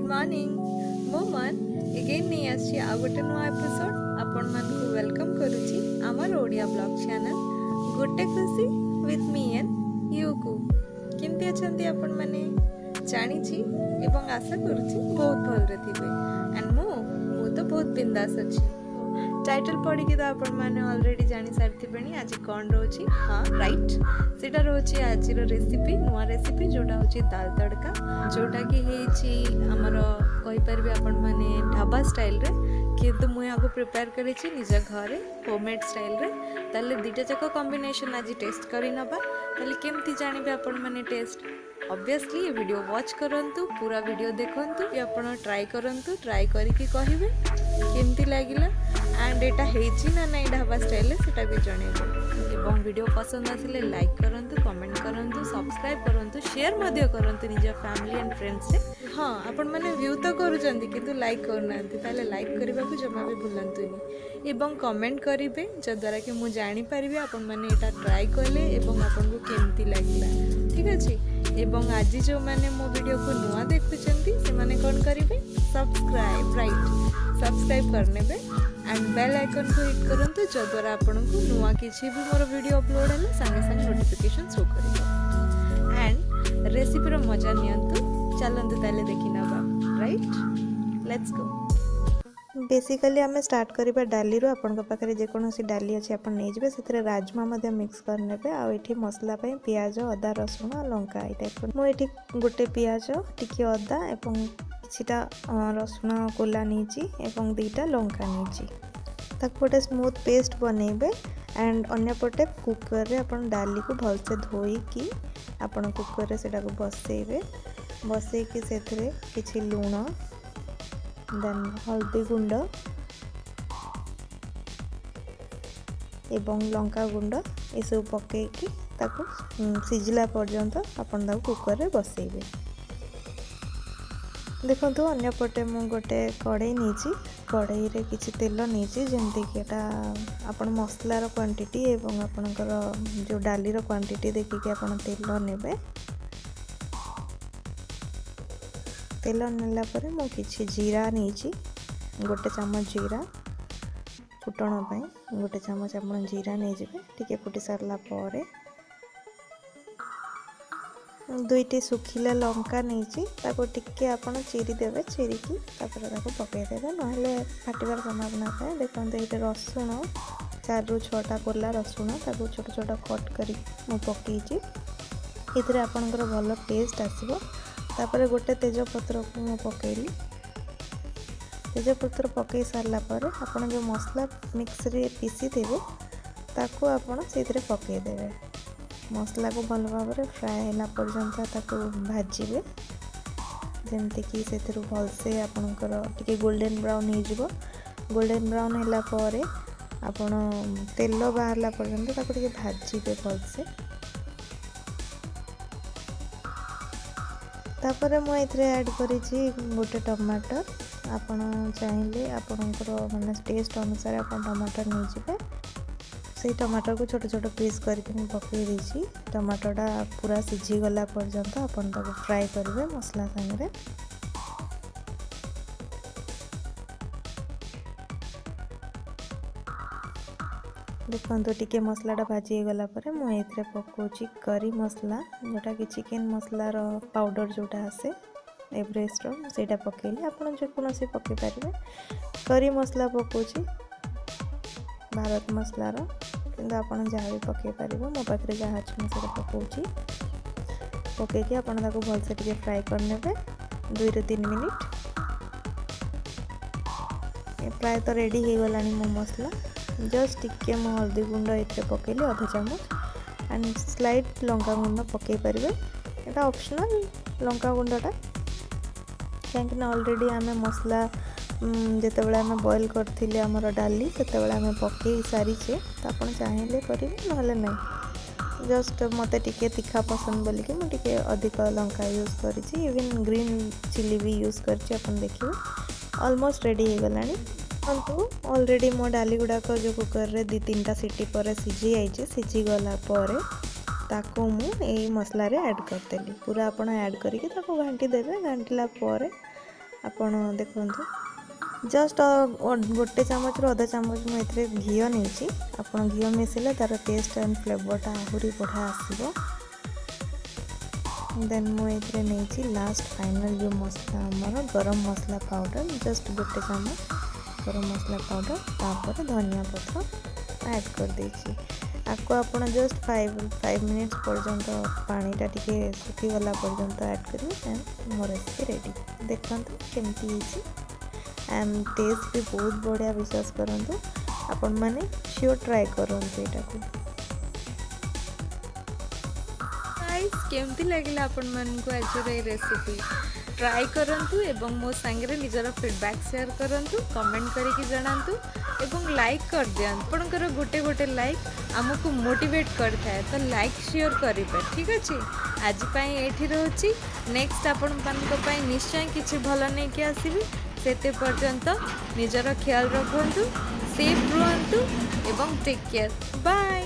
Morning मो मन eigen नहीं आसी आ गोटे नुआ एपिसोड आपण मान को वेलकम करूची आमर ओडिया ब्लॉग चैनल गोटे खुशी विथ मी एंड यू को केमती अछंती आपण माने जानी छी एवं आशा करूची बहुत भल रे थिबे एंड मो तो बहुत बिंदास अछि टाइटल पढ़ी कि आपण मैंने ऑलरेडी जानी सारी आज कौन रोची हाँ राइट सेटा रोची आज रेसिपी नुआ रेसिपी जोटा होची दाल तड़का जोटा कि आमर कहीपर आपण मैंने ढाबा स्टाइल रे किंतु मुझे आगो प्रिपेयर करी निज घरे होममेड स्टाइल रे ताले दुटा जाक कॉम्बिनेशन आज टेस्ट करी नबा ताले केमती जानिबे आपण माने टेस्ट ऑब्वियसली ये वीडियो वॉच करंतु पूरा वीडियो देखंतु ये आपण ट्राई करंतु ट्राई करिकी कहिबे केमती लागिला एंड एटा हेची ना नहीं ढाबा स्टाइल है सेटा भी जणेबे एवं वीडियो पसंद आसिले लाइक करंतु कमेंट करंतु सब्सक्राइब करंतु शेयर मध्य करंतु निज फैमिली एंड फ्रेंड्स से हाँ आपण माने व्यू तो करूचंती किंतु लाइक करनांती ताले लाइक करबा को जमा भी भूलंतुनी एवं कमेंट करिवे जद्वारा कि मु जानि परिबे आपण माने एटा ट्राई करले एवं आपण को केमती लागिला ठीक अछि एवं आज जो मैंने मो वीडियो को नुआ देखुचंती से माने कोन करिवे सब्सक्राइब राइट सब्सक्राइब करने बे एंड बेल आइकन को हिट करंतु जद्वारा आपण को नुआ किछि भी मोर वीडियो अपलोड हले संगे संगे नोटिफिकेशन शो करिवो एंड रेसिपी रो मजा नियंतु चलंतु ताले देखि नबा राइट लेट्स गो बेसिकली आम स्टार्ट करवा डाली रो आपण पाखे जेकोसी डाली अच्छे आप नहीं जाए से राजमा मिक्स करने आठ मसला पियाज अदा रसुण लंका ये टाइप मुझे गोटे पियाज टिके अदा एवं किछिटा रसुण कोला नहीं दीटा लंका नहीं गोटे स्मूथ पेस्ट बनइबे एंड अन्यपटे कुकर रे आपण डाली को भलसे धोईकी आपण कुकर रे सेटा को बसइबे बसईकी सेथरे किछि लूण देन हल्दी गुंड एवं लंका गुंड ये सब पकईकी ताको सिझला पर्यंत आपण ताको कुकर रे बसइबे देखंतु अन्य पटे मु गोटे कड़ाई नहीं कड़ाई रे किछि तेल नहीं जमती कि एटा आपण मसलार क्वांटिटी एवं आपणकर जो डालीर क्वांटिटी देखिकी आपण तेल नेबे तेल नेला परे मु किछि जीरा नहीं गोटे चामच जीरा फुटण पाई गोटे चामच आपण जीरा नहीं जिबे टिके फुटी सारला परे दुईटी सुखिला लंका नहीं टिके आपण चिरी देवे चिरिकी पकई देवे ना फाटबार संभावना थाए देखते ये रसुण 4 ରୁ 6टा कोला रसुण ताको छोट छोट कट करी मु पकईची इधर आपणकर भल टेस्ट आसीबो तापर गोटे तेजपत्र को मु पकईली तेजपत्र पकई सारला पर आपण जो मसला मिक्स रे पीसी देबे ताको आपण सेथरे पकई देबे मसला को भल भाव में फ्राए होला पर्यंत ताको भाजिबे जेमती कि सेथरु भलसे आपणकर टिके गोल्डन ब्राउन हो जिवो गोल्डन ब्राउन होला परे आपण तेल बाहरला पर्यंत ताको टिके भाजिबे भलसे तापर मु एथरे ऐड करिछि गोटे टमाटर आपण चाहिले आपणकर माने टेस्ट अनुसार आपण टमाटर नै जिबे से टमाटर को छोट छोट पीस करके पकई देछि टमाटरटा पूरा सिझी गला पर्यंत अपन ताको फ्राई करेंगे मसला संगे देखो टिके मसलाटा भाजी गला पर मुझे पकाउछि करी मसला जोटा कि चिकेन मसलार पाउडर जोटा आसे एवरेस्ट सेटा पकईली आपन जेकोसी पकई पारे करी मसला पकाउछि भारत मसलार किंतु आपन जहाँ भी पकई पारे मो पाखे जहाँ अच्छे मैं से पकाउछि पकईकि आपन ताको भलसे टिके फ्राई करने 2 ରୁ 3 मिनिट प्राय तो रेडी हो गलानी मो मसला जस्ट टिके मो हल्दी गुंड ये पकईली आधा चामच एंड स्लाइट लंका गुंड पकई पारे एटा ऑप्शनल लंका गुंडटा कहीं ऑलरेडी आम मसला जितेबाला आम बॉयल करथिले हमर डाली सेतेबाला आम पकई सारीचे तो आपन चाहेले करिवे नहले नहीं जस्ट मते टिके तीखा पसंद बोलिके मु टिके अधिक लंका यूज करिछि इवन ग्रीन चिली भी यूज करछि अपन देखिए ऑलमोस्ट रेडी हो गलानी परंतु ऑलरेडी मो डाली गुड़ाक जो कुकर रे 2-3टा सीटी पर सिझी आइछि सिझी गला परे ताको मु ए मसला रे ऐड करतेली पूरा आपण ऐड करिके ताको घांटी देबे घांटीला परे ଆପଣ ଦେଖନ୍ତୁ जस्ट गोटे चामच रू अधा चामच मुझे घी नहीं आपन घी मिसले तार टेस्ट एंड फ्लेवरटा आहरी बढ़िया आसो। देन मुझे नहीं लास्ट फाइनल जो मसला आमर गरम मसला पाउडर जस्ट गोटे चामच गरम मसला पाउडर तापर धनिया पत्र ऐड कर देछि। आपको आपण जस्ट 5 मिनट्स पर्यंत पानीटा टिके सुखी गला पर्यंत ऐड करेंगे एंड मोर रेसिपी रेडी। देखते केमती एंड टेस्ट भी बहुत बढ़िया विश्वास करूँ आपण मैंने श्योर ट्राए करूँ यहाँ केमती लगे आपण मानक आज रेसिपी ट्राए करूँ एवं मो सांगे निजर फीडबैक शेयर करूँ कमेंट करके जनातु एवं लाइक कर दिखाँ आपंकर गोटे गोटे लाइक आमको मोटिवेट करता है तो लाइक शेयर करेंगे ठीक अच्छे। आज ये रोचे नेक्स्ट आपण निश्चय किसी भल नहीं कि आसबि से पर्यंत निजर ख्याल रखु सेफ रुहतु एवं टेक केयर बाय।